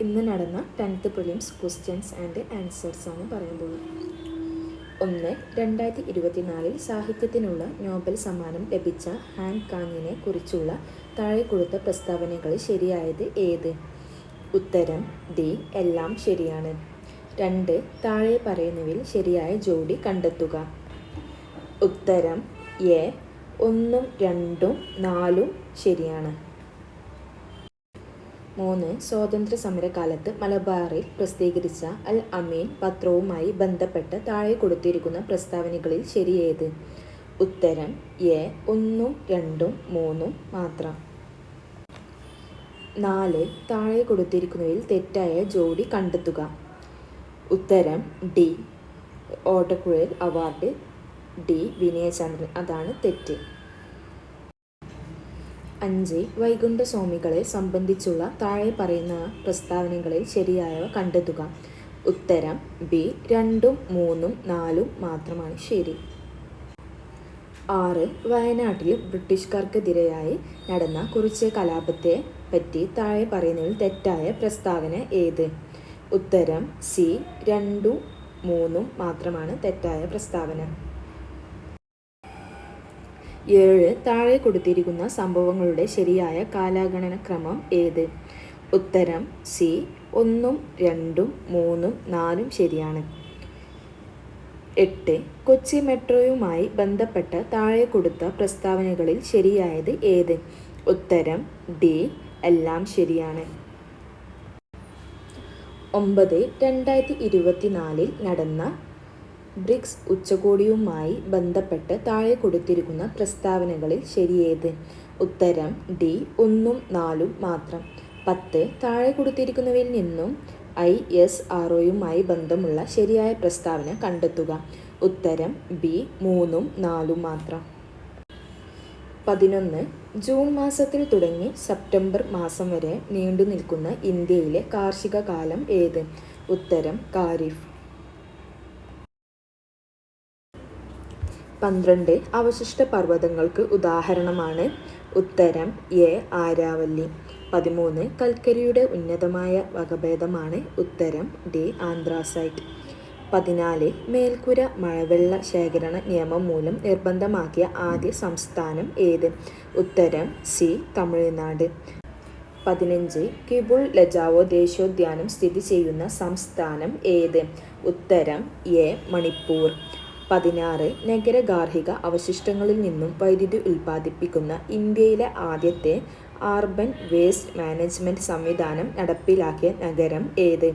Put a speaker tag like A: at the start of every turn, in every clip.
A: ഇന്ന് നടന്ന 10th prelims questions and answers ആണ് പറയാൻ പോകുന്നത്. 1. 2024 സാഹിത്യത്തിനുള്ള നോബൽ സമ്മാനം ലഭിച്ച ഹാൻ കാങ്ങിനെ കുറിച്ചുള്ള താഴെ കൊടുത്ത പ്രസ്താവനകളിൽ ശരിയായത് ഏത്? ഉത്തരം ഡി. എല്ലാം ശരിയാണ്. 2. താഴെ പറയുന്നവയിൽ ശരിയായ ജോഡി കണ്ടെത്തുക. ഉത്തരം എ. 1, 2, 4 ശരിയാണ്. 3. സ്വാതന്ത്ര്യ സമരകാലത്ത് മലബാറിൽ പ്രസിദ്ധീകരിച്ച അൽ അമീൻ പത്രവുമായി ബന്ധപ്പെട്ട് താഴെ കൊടുത്തിരിക്കുന്ന പ്രസ്താവനകളിൽ ശരിയേത്? ഉത്തരം എ. 1, 2, 3 മാത്രം. 4. താഴെ കൊടുത്തിരിക്കുന്നതിൽ തെറ്റായ ജോഡി കണ്ടെത്തുക. ഉത്തരം ഡി. ഓട്ടക്കുഴൽ അവാർഡ് ഡി. വിനയചന്ദ്രൻ. അതാണ് തെറ്റ്. 5. വൈകുണ്ഠസ്വാമികളെ സംബന്ധിച്ചുള്ള താഴെ പറയുന്ന പ്രസ്താവനകളിൽ ശരിയായവ കണ്ടെത്തുക. ഉത്തരം ബി. 2, 3, 4 മാത്രമാണ് ശരി. 6. വയനാട്ടിൽ ബ്രിട്ടീഷുകാർക്കെതിരായി നടന്ന കുറിച്യ കലാപത്തെ പറ്റി താഴെ പറയുന്നതിൽ തെറ്റായ പ്രസ്താവന ഏത്? ഉത്തരം സി. 2, 3 മാത്രമാണ് തെറ്റായ പ്രസ്താവന. 7. താഴെ കൊടുത്തിരിക്കുന്ന സംഭവങ്ങളുടെ ശരിയായ കാലഗണനക്രമം ഏത്? ഉത്തരം സി. 1, 2, 3, 4 ശരിയാണ്. 8. കൊച്ചി മെട്രോയുമായി ബന്ധപ്പെട്ട താഴെ കൊടുത്ത പ്രസ്താവനകളിൽ ശരിയായത് ഏത്? ഉത്തരം ഡി. എല്ലാം ശരിയാണ്. 9. 2024 നടന്ന ബ്രിക്സ് ഉച്ചകോടിയുമായി ബന്ധപ്പെട്ട് താഴെ കൊടുത്തിരിക്കുന്ന പ്രസ്താവനകളിൽ ശരിയേത്? ഉത്തരം ഡി. 1, 4 മാത്രം. 10. താഴെ കൊടുത്തിരിക്കുന്നവയിൽ നിന്നും ISROയുമായി ബന്ധമുള്ള ശരിയായ പ്രസ്താവന കണ്ടെത്തുക. ഉത്തരം ബി. 3, 4 മാത്രം. 11. ജൂൺ മാസത്തിൽ തുടങ്ങി സെപ്റ്റംബർ മാസം വരെ നീണ്ടു നിൽക്കുന്ന ഇന്ത്യയിലെ കാർഷിക കാലം ഏത്? ഉത്തരം ഖാരിഫ്. 12. അവശിഷ്ട പർവ്വതങ്ങൾക്ക് ഉദാഹരണമാണ്. ഉത്തരം എ. ആരാവല്ലി. 13. കൽക്കരിയുടെ ഉന്നതമായ വകഭേദമാണ്. ഉത്തരം ഡി. ആന്ത്രാസൈറ്റ്. 14. മേൽക്കുര മഴവെള്ള ശേഖരണ നിയമം മൂലം നിർബന്ധമാക്കിയ ആദ്യ സംസ്ഥാനം ഏത്? ഉത്തരം സി. തമിഴ്നാട്. 15. കിബുൾ ലജാവോ ദേശീയോദ്യാനം സ്ഥിതി ചെയ്യുന്ന സംസ്ഥാനം ഏത്? ഉത്തരം എ. മണിപ്പൂർ. 16. നഗര ഗാർഹിക അവശിഷ്ടങ്ങളിൽ നിന്നും വൈദ്യുതി ഉൽപ്പാദിപ്പിക്കുന്ന ഇന്ത്യയിലെ ആദ്യത്തെ അർബൻ വേസ്റ്റ് മാനേജ്മെന്റ് സംവിധാനം നടപ്പിലാക്കിയ നഗരം ഏത്?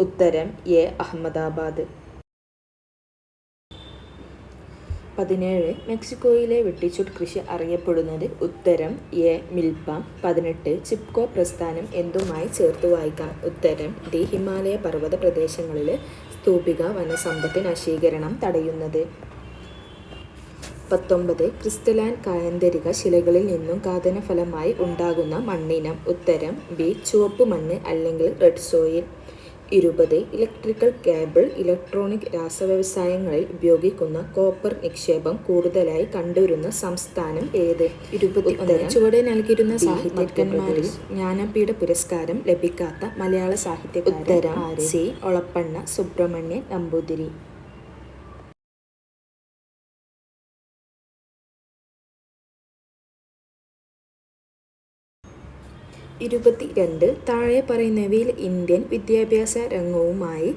A: ഉത്തരം എ. അഹമ്മദാബാദ്. 17. മെക്സിക്കോയിലെ വെട്ടിച്ചുട്ട് കൃഷി അറിയപ്പെടുന്നത്. ഉത്തരം എ. മിൽപ്പ. 18. ചിപ്കോ പ്രസ്ഥാനം എന്തുമായി ചേർത്ത് വായിക്കാം? ഉത്തരം ഡി. ഹിമാലയ പർവ്വത പ്രദേശങ്ങളിലെ സ്തൂപിക വനസമ്പത്ത് നശീകരണം തടയുന്നത്. 19. ക്രിസ്റ്റലൈൻ കായന്തരിക ശിലകളിൽ നിന്നും ഘാതനഫലമായി ഉണ്ടാകുന്ന മണ്ണിനം. ഉത്തരം ബി. ചുവപ്പ് മണ്ണ് അല്ലെങ്കിൽ red soil. 20. Electrical cable electronic രാസവ്യവസായങ്ങളിൽ ഉപയോഗിക്കുന്ന കോപ്പർ നിക്ഷേപം കൂടുതലായി കണ്ടുവരുന്ന സംസ്ഥാനം ഏത്? 21. ചുവടെ നൽകിയിരുന്ന സാഹിത്യകാരന്മാരിൽ ജ്ഞാനപീഠ പുരസ്കാരം ലഭിക്കാത്ത മലയാള സാഹിത്യകാരൻ. ഉത്തരം സി. ഒളപ്പണ്ണ സുബ്രഹ്മണ്യൻ നമ്പൂതിരി. 22. താഴെ പറയുന്നവയിൽ ഇന്ത്യൻ വിദ്യാഭ്യാസ രംഗവുമായി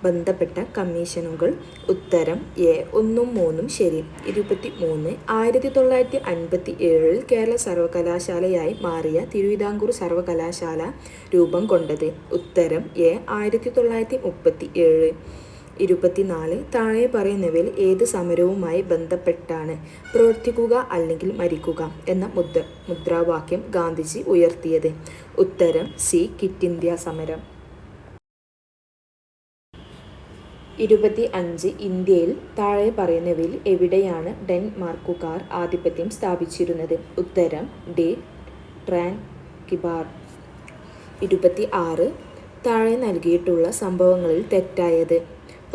A: ബന്ധപ്പെട്ട കമ്മീഷനുകൾ. ഉത്തരം എ. 1, 3 ശരി. 23. 1957 കേരള സർവകലാശാലയായി മാറിയ തിരുവിതാംകൂർ സർവകലാശാല രൂപം കൊണ്ടത്. ഉത്തരം എ. 1937. 24. താഴെ പറയുന്നവയിൽ ഏത് സമരവുമായി ബന്ധപ്പെട്ടാണ് പ്രവർത്തിക്കുക അല്ലെങ്കിൽ മരിക്കുക എന്ന മുദ്രാവാക്യം ഗാന്ധിജി ഉയർത്തിയത്? ഉത്തരം സി. ക്വിറ്റ് ഇന്ത്യ സമരം. 25. ഇന്ത്യയിൽ താഴെ പറയുന്നവയിൽ എവിടെയാണ് ഡെൻമാർക്കുകാർ ആധിപത്യം സ്ഥാപിച്ചിരുന്നത്? ഉത്തരം ഡി. ട്രാൻകിബാർ. 26. താഴെ നൽകിയിട്ടുള്ള സംഭവങ്ങളിൽ തെറ്റായത്?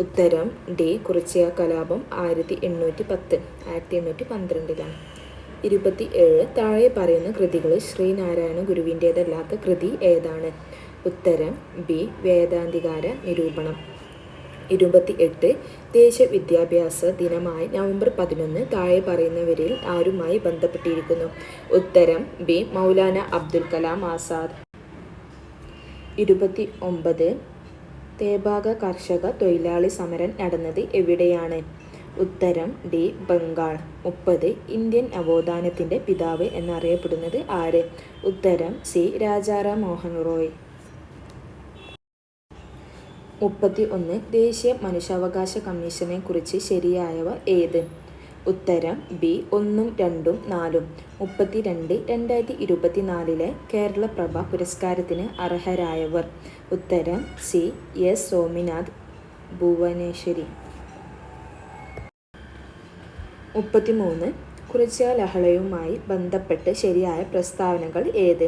A: ഉത്തരം ഡി. കുറിച്യ കലാപം 1812. 27. താഴെ പറയുന്ന കൃതികളിൽ ശ്രീനാരായണ ഗുരുവിൻ്റേതല്ലാത്ത കൃതി ഏതാണ്? ഉത്തരം ബി വേദാന്തികാര നിരൂപണം. 28 ദേശീയ വിദ്യാഭ്യാസ ദിനമായ നവംബർ 11 താഴെ പറയുന്നവരിൽ ആരുമായി ബന്ധപ്പെട്ടിരിക്കുന്നു? ഉത്തരം ബി മൗലാന അബ്ദുൽ കലാം ആസാദ്. 29 തേബാഗ കർഷക തൊഴിലാളി സമരം നടന്നത് എവിടെയാണ്? ഉത്തരം ഡി ബംഗാൾ. 30 ഇന്ത്യൻ നവോത്ഥാനത്തിൻ്റെ പിതാവ് എന്നറിയപ്പെടുന്നത് ആര്? ഉത്തരം സി രാജാറാം മോഹൻ റോയ്. 31 ദേശീയ മനുഷ്യാവകാശ കമ്മീഷനെ കുറിച്ച് ശരിയായവ ഏത്? ഉത്തരം ബി 1, 2, 4. 32 2024 കേരളപ്രഭ പുരസ്കാരത്തിന് അർഹരായവർ. ഉത്തരം സി എസ് സോമനാഥ് ഭുവനേശ്വരി. 33 കുറിച്യ ലഹളയുമായി ബന്ധപ്പെട്ട് ശരിയായ പ്രസ്താവനകൾ ഏത്?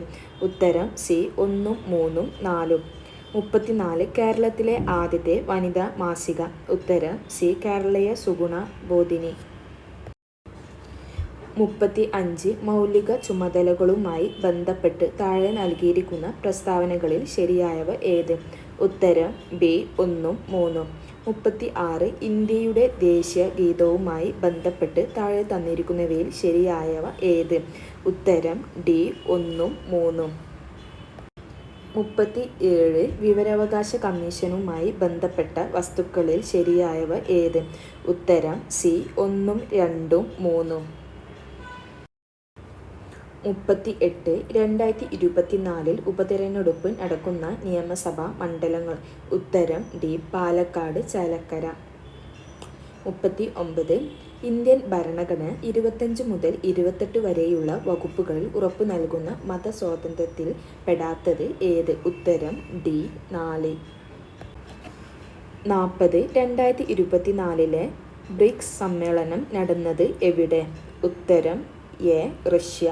A: ഉത്തരം സി 1, 3, 4. 34 കേരളത്തിലെ ആദ്യത്തെ വനിതാ മാസിക. ഉത്തരം സി കേരളീയ സുഗുണ ബോധിനി. 35 മൗലിക ചുമതലകളുമായി ബന്ധപ്പെട്ട് താഴെ നൽകിയിരിക്കുന്ന പ്രസ്താവനകളിൽ ശരിയായവ ഏത്? ഉത്തരം ബി 1, 3. 36 ഇന്ത്യയുടെ ദേശീയ ഗീതവുമായി ബന്ധപ്പെട്ട് താഴെ തന്നിരിക്കുന്നവയിൽ ശരിയായവ ഏത്? ഉത്തരം ഡി 1, 3. 37 വിവരാവകാശ കമ്മീഷനുമായി ബന്ധപ്പെട്ട വസ്തുക്കളിൽ ശരിയായവ ഏത്? ഉത്തരം സി 1, 2, 3. 38 2024 ഉപതെരഞ്ഞെടുപ്പ് നടക്കുന്ന നിയമസഭാ മണ്ഡലങ്ങൾ. ഉത്തരം ഡി പാലക്കാട് ചേലക്കര. 39 ഇന്ത്യൻ ഭരണഘടന 25 മുതൽ 28 വരെയുള്ള വകുപ്പുകളിൽ ഉറപ്പു നൽകുന്ന മതസ്വാതന്ത്ര്യത്തിൽ പെടാത്തത് ഏത്? ഉത്തരം ഡി 4. 40 2024 ബ്രിക്സ് സമ്മേളനം നടന്നത് എവിടെ? ഉത്തരം എ റഷ്യ.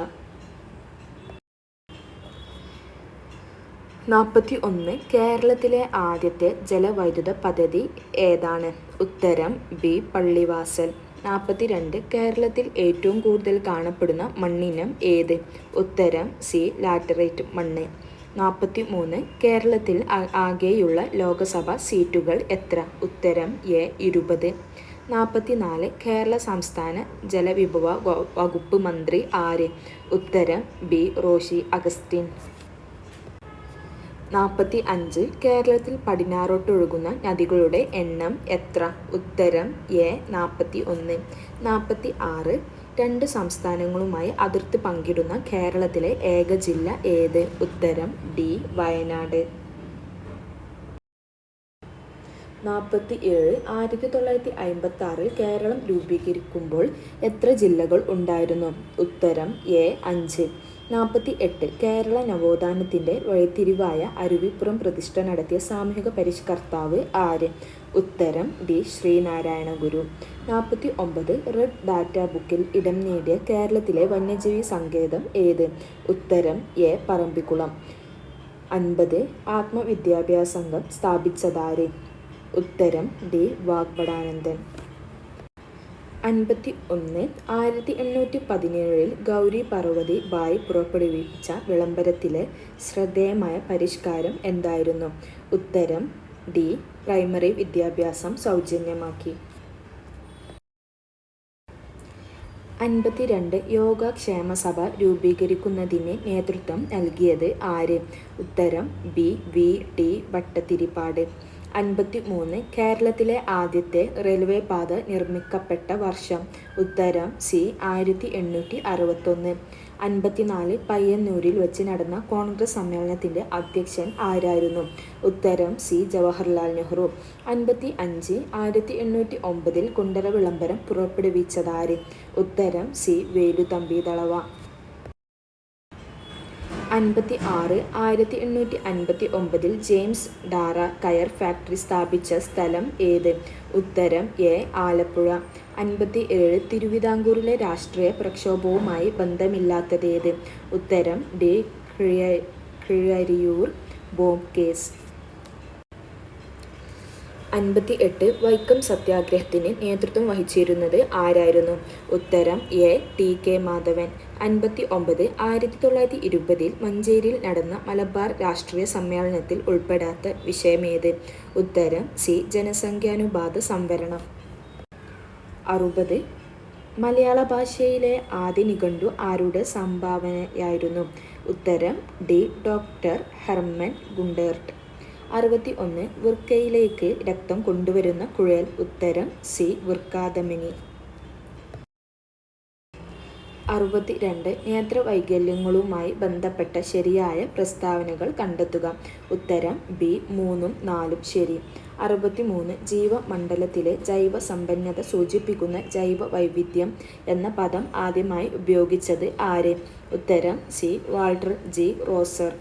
A: 41 കേരളത്തിലെ ആദ്യത്തെ ജലവൈദ്യുത പദ്ധതി ഏതാണ്? ഉത്തരം ബി പള്ളിവാസൽ. 42 കേരളത്തിൽ ഏറ്റവും കൂടുതൽ കാണപ്പെടുന്ന മണ്ണിനം ഏത്? ഉത്തരം സി ലാറ്ററൈറ്റ് മണ്ണ്. 43 കേരളത്തിൽ ആകെയുള്ള ലോകസഭാ സീറ്റുകൾ എത്ര? ഉത്തരം എ 20. 44 കേരള സംസ്ഥാന ജലവിഭവ വകുപ്പ് മന്ത്രി ആര്? ഉത്തരം ബി റോഷി അഗസ്റ്റിൻ. 45 കേരളത്തിൽ പടിഞ്ഞാറോട്ടൊഴുകുന്ന നദികളുടെ എണ്ണം എത്ര? ഉത്തരം എ 41. 46 2 സംസ്ഥാനങ്ങളുമായി അതിർത്തി പങ്കിടുന്ന കേരളത്തിലെ ഏക ജില്ല ഏത്? ഉത്തരം ഡി വയനാട്. 47 1956 കേരളം രൂപീകരിക്കുമ്പോൾ എത്ര ജില്ലകൾ ഉണ്ടായിരുന്നു? ഉത്തരം എ 5. 48 കേരള നവോത്ഥാനത്തിൻ്റെ വഴിത്തിരിവായ അരുവിപ്പുറം പ്രതിഷ്ഠ നടത്തിയ സാമൂഹിക പരിഷ്കർത്താവ് ആര്? ഉത്തരം ഡി ശ്രീനാരായണ ഗുരു. 49 റെഡ് ഡാറ്റ ബുക്കിൽ ഇടം നേടിയ കേരളത്തിലെ വന്യജീവി സങ്കേതം ഏത്? ഉത്തരം എ പറമ്പിക്കുളം. 50 ആത്മവിദ്യാഭ്യാസ സംഘം സ്ഥാപിച്ചതാര്? ഉത്തരം ഡി വാഗ്ഭടാനന്ദൻ. 51 1817 ഗൗരി പാർവതി ബായ് പുറപ്പെടുവിച്ച വിളംബരത്തിലെ ശ്രദ്ധേയമായ പരിഷ്കാരം എന്തായിരുന്നു? ഉത്തരം ഡി പ്രൈമറി വിദ്യാഭ്യാസം സൗജന്യമാക്കി. 52 യോഗക്ഷേമ സഭ രൂപീകരിക്കുന്നതിന് നേതൃത്വം നൽകിയത് ആര്? ഉത്തരം ബി വി ടി ഭട്ടതിരിപ്പാട്. 53 കേരളത്തിലെ ആദ്യത്തെ റെയിൽവേ പാത നിർമ്മിക്കപ്പെട്ട വർഷം. ഉത്തരം സി 1861. 54 പയ്യന്നൂരിൽ വെച്ച് നടന്ന കോൺഗ്രസ് സമ്മേളനത്തിൻ്റെ അധ്യക്ഷൻ ആരായിരുന്നു? ഉത്തരം സി ജവഹർലാൽ നെഹ്റു. 55 1809 കുണ്ടറ വിളംബരം പുറപ്പെടുവിച്ചതാര്? ഉത്തരം സി വേലുതമ്പി ദളവ. 56 1859 ജെയിംസ് ഡാറ കയർ ഫാക്ടറി സ്ഥാപിച്ച സ്ഥലം ഏത്? ഉത്തരം എ ആലപ്പുഴ. 57 തിരുവിതാംകൂറിലെ രാഷ്ട്രീയ പ്രക്ഷോഭവുമായി ബന്ധമില്ലാത്തതേത്? ഉത്തരം D Keezhariyur bomb case. 58 Vaikom സത്യാഗ്രഹത്തിന് നേതൃത്വം വഹിച്ചിരുന്നത് ആരായിരുന്നു? ഉത്തരം എ. ടി. കെ. മാധവൻ. 59 1920 മഞ്ചേരിയിൽ നടന്ന മലബാർ രാഷ്ട്രീയ സമ്മേളനത്തിൽ ഉൾപ്പെടാത്ത വിഷയമേത്? ഉത്തരം സി. ജനസംഖ്യാനുപാത സംവരണം. 60 മലയാള ഭാഷയിലെ ആദ്യ നിഘണ്ടു ആരുടെ സംഭാവനയായിരുന്നു? ഉത്തരം ഡി. Doctor Hermann Gundert. 61 വൃക്കയിലേക്ക് രക്തം കൊണ്ടുവരുന്ന കുഴൽ? ഉത്തരം സി. വൃക്കാധമനി. 62 നേത്രവൈകല്യങ്ങളുമായി ബന്ധപ്പെട്ട ശരിയായ പ്രസ്താവനകൾ കണ്ടെത്തുക. ഉത്തരം ബി. 3ഉം 4ഉം ശരി. 63 ജീവമണ്ഡലത്തിലെ ജൈവ സമ്പന്നത സൂചിപ്പിക്കുന്ന ജൈവ വൈവിധ്യം എന്ന പദം ആദ്യമായി ഉപയോഗിച്ചത് ആര്? ഉത്തരം സി. Walter G. റോസർ.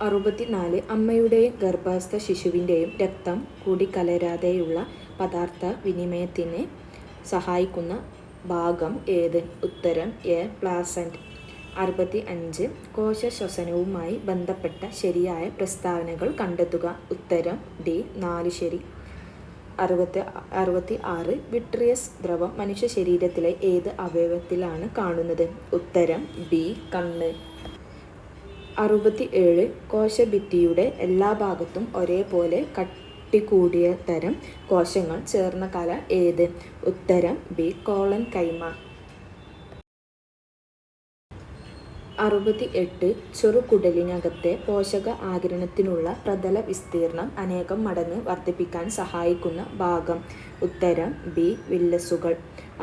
A: 64 അമ്മയുടെയും ഗർഭസ്ഥ ശിശുവിൻ്റെയും രക്തം കൂടിക്കലരാതെയുള്ള പദാർത്ഥ വിനിമയത്തിന് സഹായിക്കുന്ന ഭാഗം ഏത്? ഉത്തരം എ. പ്ലാസന്റ്. 65 കോശശ്വസനവുമായി ബന്ധപ്പെട്ട ശരിയായ പ്രസ്താവനകൾ കണ്ടെത്തുക. ഉത്തരം ഡി. 4 ശരി. 66 വിട്രിയസ് ദ്രവം മനുഷ്യ ശരീരത്തിലെ ഏത് അവയവത്തിലാണ് കാണുന്നത്? ഉത്തരം ബി. കണ്ണ്. 67 കോശഭിത്തിയുടെ എല്ലാ ഭാഗത്തും ഒരേപോലെ കട്ടികൂടിയ തരം കോശങ്ങൾ ചേർന്ന കല ഏത്? ഉത്തരം ബി. കോളൻ കൈമ. 68 ചെറുകുടലിനകത്തെ പോഷക ആഗിരണത്തിനുള്ള പ്രതല വിസ്തീർണം അനേകം മടങ്ങ് വർദ്ധിപ്പിക്കാൻ സഹായിക്കുന്ന ഭാഗം? ഉത്തരം ബി. വില്ലസുകൾ.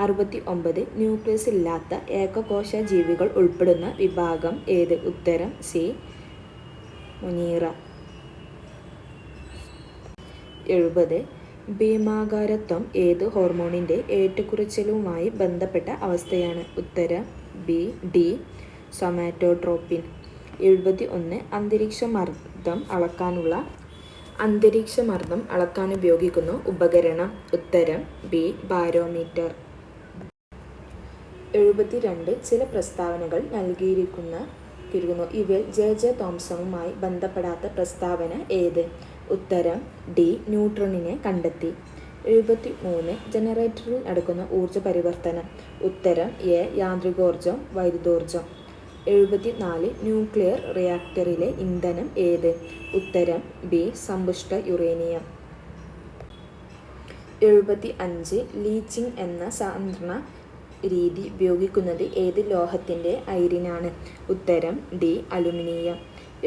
A: 69 ന്യൂക്ലിയസ് ഇല്ലാത്ത ഏകകോശ ജീവികൾ ഉൾപ്പെടുന്ന വിഭാഗം ഏത്? ഉത്തരം സി. മുനീറ. 70 ഭീമാകാരത്വം ഏത് ഹോർമോണിൻ്റെ ഏറ്റക്കുറച്ചിലുമായി ബന്ധപ്പെട്ട അവസ്ഥയാണ്? ഉത്തരം ബി. ഡി. സൊമാറ്റോട്രോപിൻ. 71 അന്തരീക്ഷമർദ്ദം അളക്കാനുപയോഗിക്കുന്ന ഉപകരണം? ഉത്തരം ബി. ബാരോമീറ്റർ. 72 ചില പ്രസ്താവനകൾ നൽകിയിരിക്കുന്നു. ഇവയിൽ ജെ. ജെ. തോംസണുമായി ബന്ധപ്പെടാത്ത പ്രസ്താവന ഏത്? ഉത്തരം ഡി. ന്യൂട്രോണിനെ കണ്ടെത്തി. 73 ജനറേറ്ററിൽ നടക്കുന്ന ഊർജ്ജ പരിവർത്തനം? ഉത്തരം എ. യാന്ത്രികോർജ്ജം വൈദ്യുതോർജ്ജം. 74 ന്യൂക്ലിയർ റിയാക്ടറിലെ ഇന്ധനം ഏത്? ഉത്തരം ബി. സമ്പുഷ്ട യുറേനിയം. 75 ലീച്ചിങ് എന്ന സാന്ദ്രണ രീതി ഉപയോഗിക്കുന്നത് ഏത് ലോഹത്തിൻ്റെ അയിരിനാണ്? ഉത്തരം ഡി. അലുമിനിയം.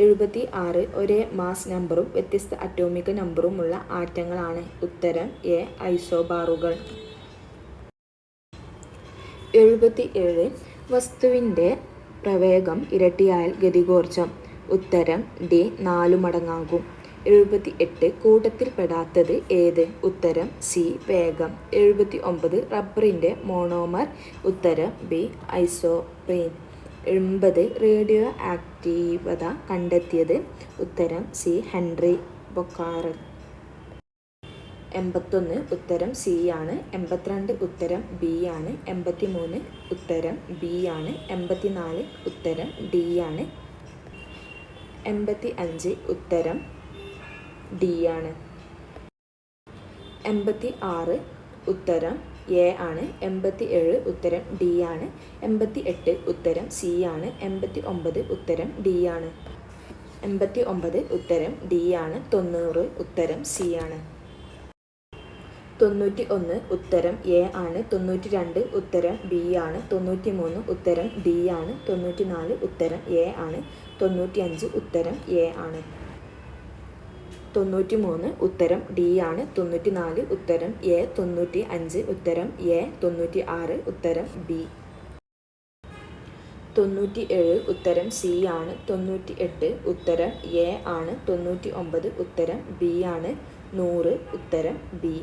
A: 76 ഒരേ മാസ് നമ്പറും വ്യത്യസ്ത അറ്റോമിക നമ്പറുമുള്ള ആറ്റങ്ങളാണ്? ഉത്തരം എ. ഐസോബാറുകൾ. 77 വസ്തുവിൻ്റെ പ്രവേഗം ഇരട്ടിയായാൽ ഗതികോർജ്ജം? ഉത്തരം ഡി. 4 മടങ്ങാകും. 78 കൂട്ടത്തിൽപ്പെടാത്തത് ഏത്? ഉത്തരം സി. വേഗം. 79 റബ്ബറിൻ്റെ മോണോമർ? ഉത്തരം ബി. ഐസോപ്രീൻ. 80 റേഡിയോ ആക്റ്റീവത കണ്ടെത്തിയത്? ഉത്തരം സി. ഹെൻറി ബൊക്കാറൽ. 81 ഉത്തരം സി ആണ്. 82 ഉത്തരം ബി ആണ്. 83 ഉത്തരം ബി ആണ്. 84 ഉത്തരം ഡി ആണ്. 85 ഉത്തരം ഡി ആണ്. 86 ഉത്തരം എ ആണ്. 87 ഉത്തരം ഡി ആണ്. 88 ഉത്തരം സി ആണ്. 89 ഉത്തരം ഡി ആണ്. 89 ഉത്തരം ഡി ആണ്. 90 ഉത്തരം സി ആണ്. 91 ഉത്തരം എ ആണ്. 92 ഉത്തരം ബി ആണ്. 93 ഉത്തരം ഡി ആണ്. 94 ഉത്തരം എ ആണ്. 95 ഉത്തരം എ ആണ്. 93 ഉത്തരം ഡി ആണ്. 94 ഉത്തരം എ. 95 ഉത്തരം എ. 96 ഉത്തരം ബി. 97 ഉത്തരം സി ആണ്. 98 ഉത്തരം എ ആണ്. 99 ഉത്തരം ബി ആണ്. 100 ഉത്തരം ബി.